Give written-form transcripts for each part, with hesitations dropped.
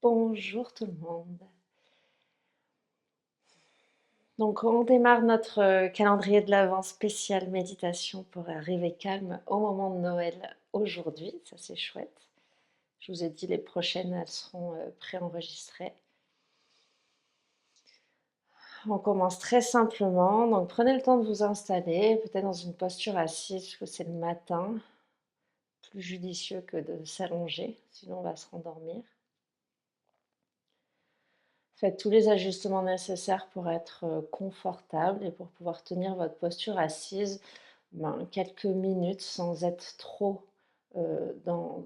Bonjour tout le monde. Donc on démarre notre calendrier de l'Avent spécial méditation pour arriver calme au moment de Noël aujourd'hui, ça c'est chouette. Je vous ai dit les prochaines elles seront préenregistrées. On commence très simplement, donc prenez le temps de vous installer, peut-être dans une posture assise parce que c'est le matin, plus judicieux que de s'allonger, sinon on va se rendormir. Faites tous les ajustements nécessaires pour être confortable et pour pouvoir tenir votre posture assise quelques minutes sans être trop dans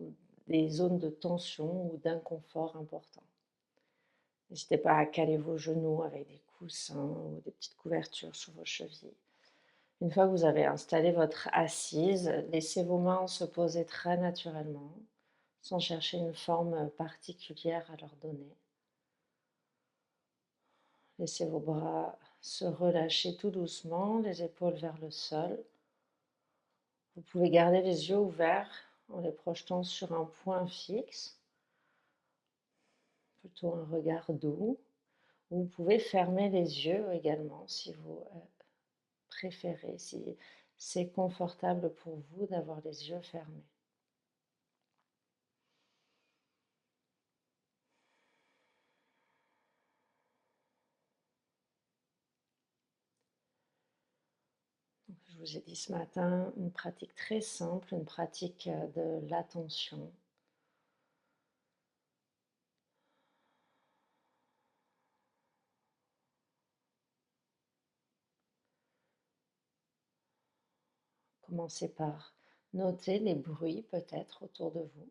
des zones de tension ou d'inconfort important. N'hésitez pas à caler vos genoux avec des coussins ou des petites couvertures sur vos chevilles. Une fois que vous avez installé votre assise, laissez vos mains se poser très naturellement, sans chercher une forme particulière à leur donner. Laissez vos bras se relâcher tout doucement, les épaules vers le sol. Vous pouvez garder les yeux ouverts en les projetant sur un point fixe, plutôt un regard doux. Vous pouvez fermer les yeux également si vous préférez, si c'est confortable pour vous d'avoir les yeux fermés. Je vous ai dit ce matin, une pratique très simple, une pratique de l'attention. Commencez par noter les bruits peut-être autour de vous.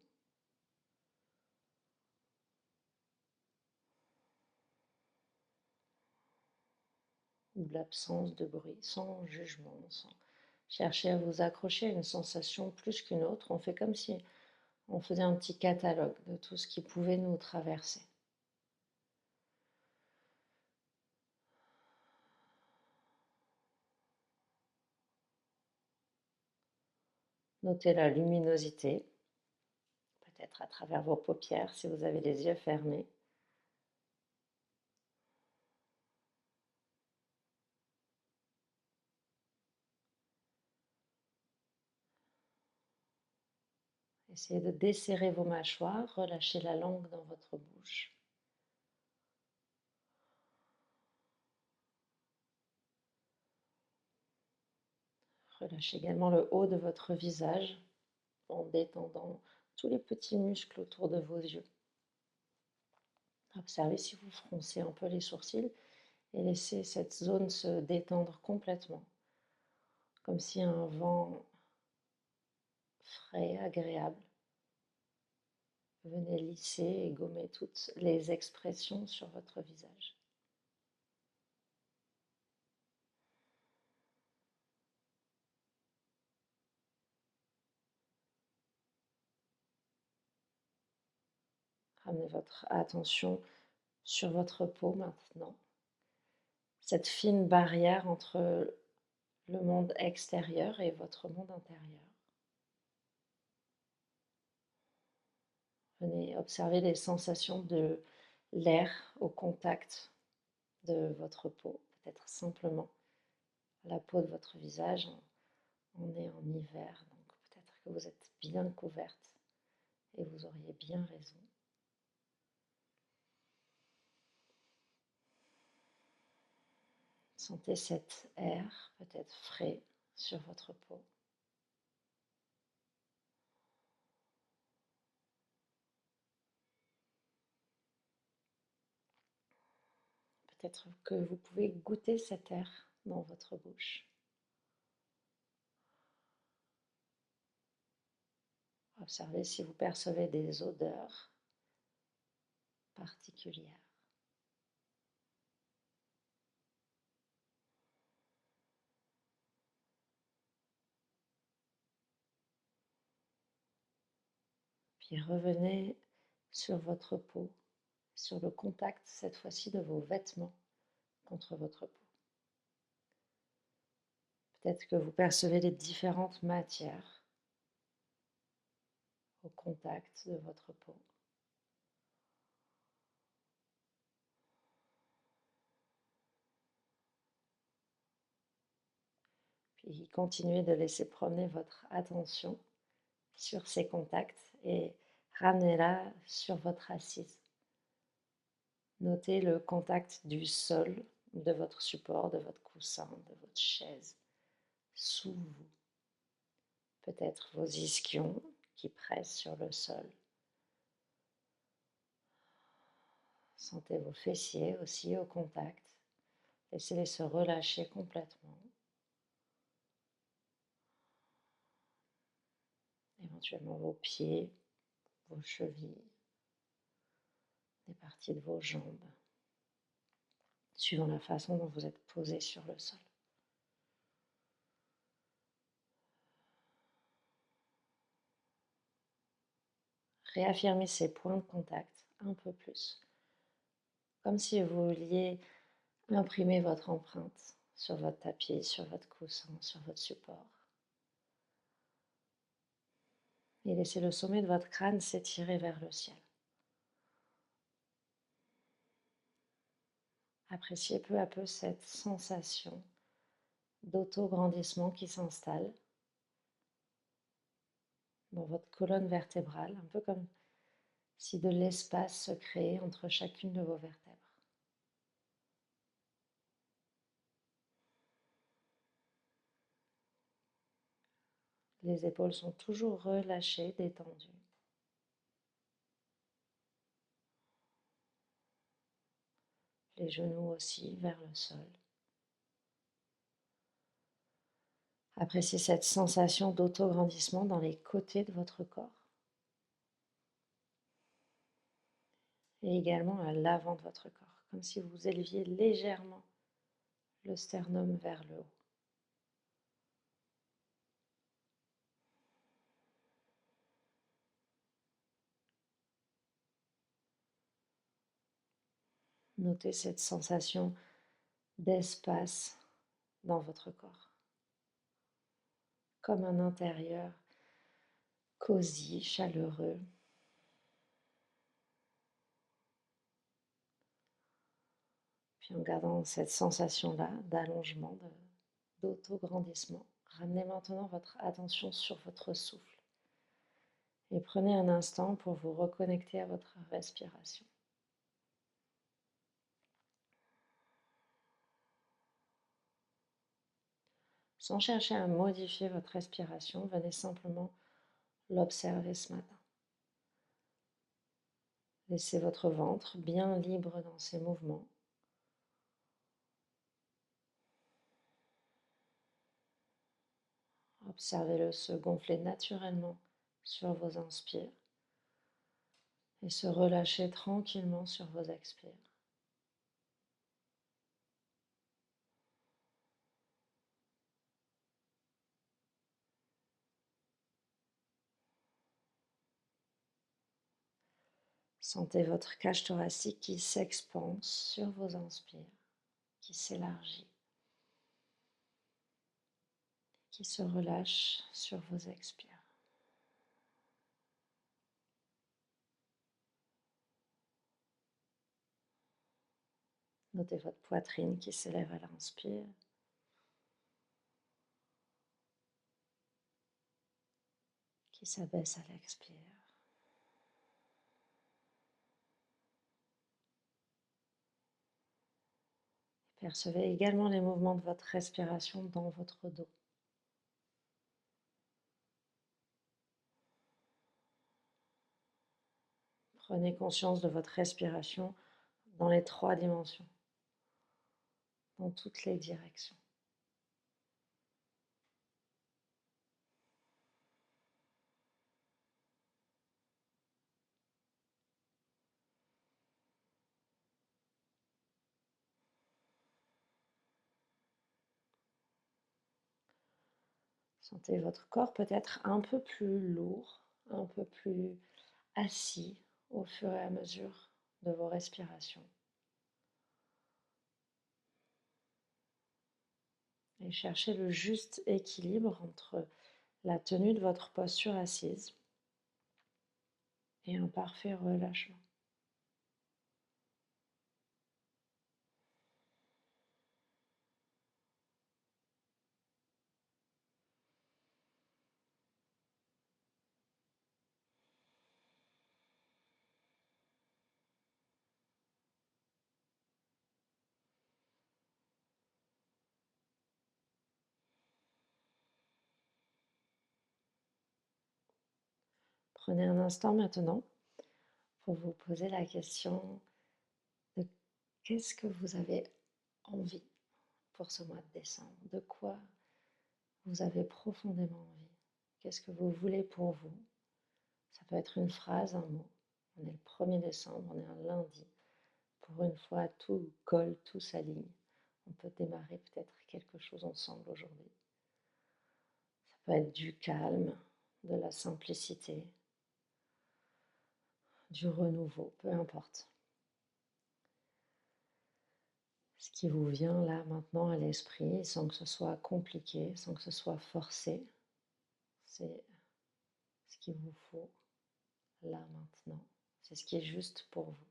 Ou l'absence de bruit, sans jugement, sans chercher à vous accrocher à une sensation plus qu'une autre. On fait comme si on faisait un petit catalogue de tout ce qui pouvait nous traverser. Notez la luminosité, peut-être à travers vos paupières si vous avez les yeux fermés. Essayez de desserrer vos mâchoires, relâchez la langue dans votre bouche. Relâchez également le haut de votre visage en détendant tous les petits muscles autour de vos yeux. Observez si vous froncez un peu les sourcils et laissez cette zone se détendre complètement, comme si un vent frais, agréable, venait lisser et gommer toutes les expressions sur votre visage. Ramenez votre attention sur votre peau maintenant, cette fine barrière entre le monde extérieur et votre monde intérieur. Venez observer les sensations de l'air au contact de votre peau, peut-être simplement la peau de votre visage. On est en hiver, donc peut-être que vous êtes bien couverte et vous auriez bien raison. Sentez cet air peut-être frais sur votre peau. Peut-être que vous pouvez goûter cet air dans votre bouche. Observez si vous percevez des odeurs particulières. Puis revenez sur votre peau, sur le contact cette fois-ci de vos vêtements contre votre peau. Peut-être que vous percevez les différentes matières au contact de votre peau. Puis continuez de laisser promener votre attention sur ces contacts et ramenez-la sur votre assise. Notez le contact du sol, de votre support, de votre coussin, de votre chaise, sous vous. Peut-être vos ischions qui pressent sur le sol. Sentez vos fessiers aussi au contact. Laissez-les se relâcher complètement. Éventuellement vos pieds, vos chevilles, des parties de vos jambes, suivant la façon dont vous êtes posé sur le sol. Réaffirmez ces points de contact un peu plus, comme si vous vouliez imprimer votre empreinte sur votre tapis, sur votre coussin, sur votre support. Et laissez le sommet de votre crâne s'étirer vers le ciel. Appréciez peu à peu cette sensation d'auto-grandissement qui s'installe dans votre colonne vertébrale, un peu comme si de l'espace se créait entre chacune de vos vertèbres. Les épaules sont toujours relâchées, détendues. Les genoux aussi vers le sol. Appréciez cette sensation d'auto-grandissement dans les côtés de votre corps et également à l'avant de votre corps, comme si vous éleviez légèrement le sternum vers le haut. Notez cette sensation d'espace dans votre corps, comme un intérieur cosy, chaleureux. Puis en gardant cette sensation-là d'allongement, d'auto-grandissement, ramenez maintenant votre attention sur votre souffle et prenez un instant pour vous reconnecter à votre respiration. Sans chercher à modifier votre respiration, venez simplement l'observer ce matin. Laissez votre ventre bien libre dans ses mouvements. Observez-le se gonfler naturellement sur vos inspires et se relâcher tranquillement sur vos expires. Sentez votre cage thoracique qui s'expanse sur vos inspires, qui s'élargit, qui se relâche sur vos expires. Notez votre poitrine qui s'élève à l'inspire, qui s'abaisse à l'expire. Percevez également les mouvements de votre respiration dans votre dos. Prenez conscience de votre respiration dans les 3 dimensions, dans toutes les directions. Sentez votre corps peut-être un peu plus lourd, un peu plus assis au fur et à mesure de vos respirations. Et cherchez le juste équilibre entre la tenue de votre posture assise et un parfait relâchement. Prenez un instant maintenant pour vous poser la question de qu'est-ce que vous avez envie pour ce mois de décembre? De quoi vous avez profondément envie? Qu'est-ce que vous voulez pour vous? Ça peut être une phrase, un mot. On est le 1er décembre, on est un lundi. Pour une fois, tout colle, tout s'aligne. On peut démarrer peut-être quelque chose ensemble aujourd'hui. Ça peut être du calme, de la simplicité, du renouveau, peu importe. Ce qui vous vient là maintenant à l'esprit, sans que ce soit compliqué, sans que ce soit forcé, c'est ce qu'il vous faut là maintenant. C'est ce qui est juste pour vous.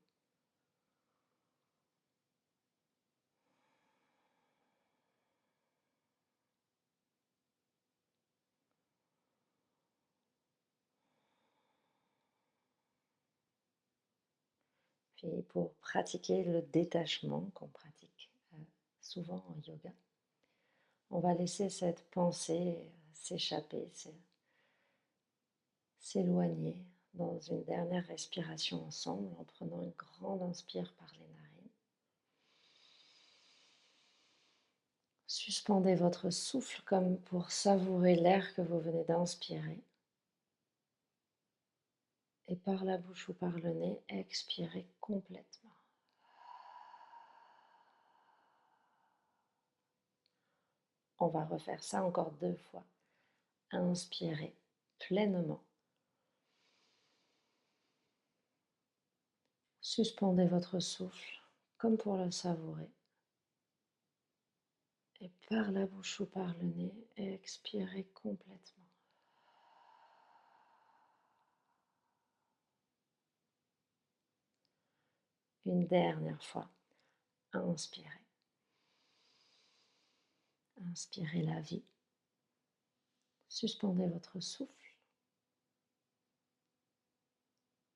Puis pour pratiquer le détachement qu'on pratique souvent en yoga, on va laisser cette pensée s'échapper, s'éloigner dans une dernière respiration ensemble en prenant une grande inspire par les narines. Suspendez votre souffle comme pour savourer l'air que vous venez d'inspirer. Et par la bouche ou par le nez, expirez complètement. On va refaire ça encore 2 fois. Inspirez pleinement. Suspendez votre souffle comme pour le savourer. Et par la bouche ou par le nez, expirez complètement. Une dernière fois. Inspirez. Inspirez la vie. Suspendez votre souffle.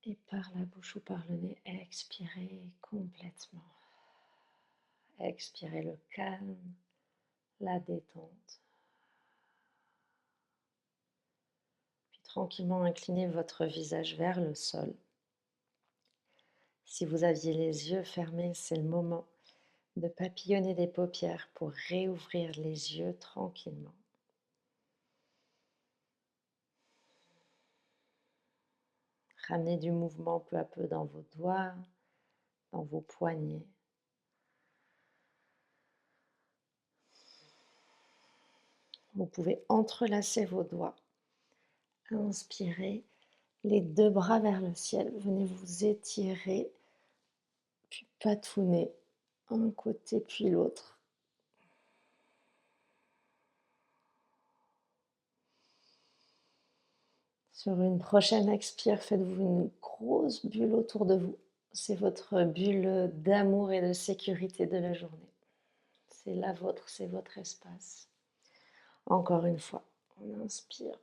Et par la bouche ou par le nez, expirez complètement. Expirez le calme, la détente. Puis tranquillement inclinez votre visage vers le sol. Si vous aviez les yeux fermés, c'est le moment de papillonner des paupières pour réouvrir les yeux tranquillement. Ramenez du mouvement peu à peu dans vos doigts, dans vos poignets. Vous pouvez entrelacer vos doigts. Inspirez, les 2 bras vers le ciel. Venez vous étirer, puis patouner un côté puis l'autre. Sur une prochaine expire, faites-vous une grosse bulle autour de vous. C'est votre bulle d'amour et de sécurité de la journée. C'est la vôtre, c'est votre espace. Encore une fois, on inspire.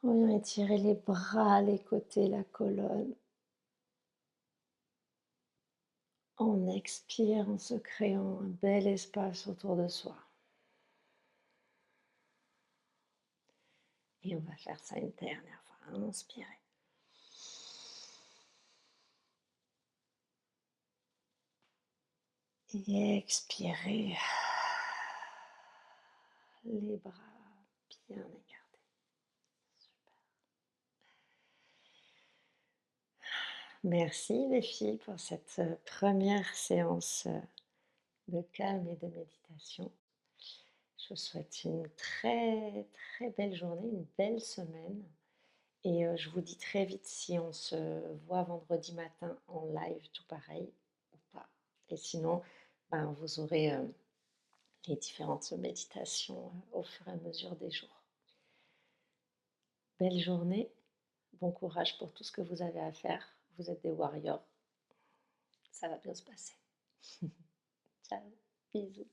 On vient étirer les bras, les côtés, la colonne. On expire en se créant un bel espace autour de soi. Et on va faire ça une dernière fois. Inspirez. Et expirez. Les bras bien écartés. Super. Merci les filles pour cette première séance de calme et de méditation. Je vous souhaite une très très belle journée, une belle semaine. Et je vous dis très vite si on se voit vendredi matin en live, tout pareil ou pas. Et sinon, ben, vous aurez les différentes méditations au fur et à mesure des jours. Belle journée, bon courage pour tout ce que vous avez à faire. Vous êtes des warriors. Ça va bien se passer. Ciao, bisous.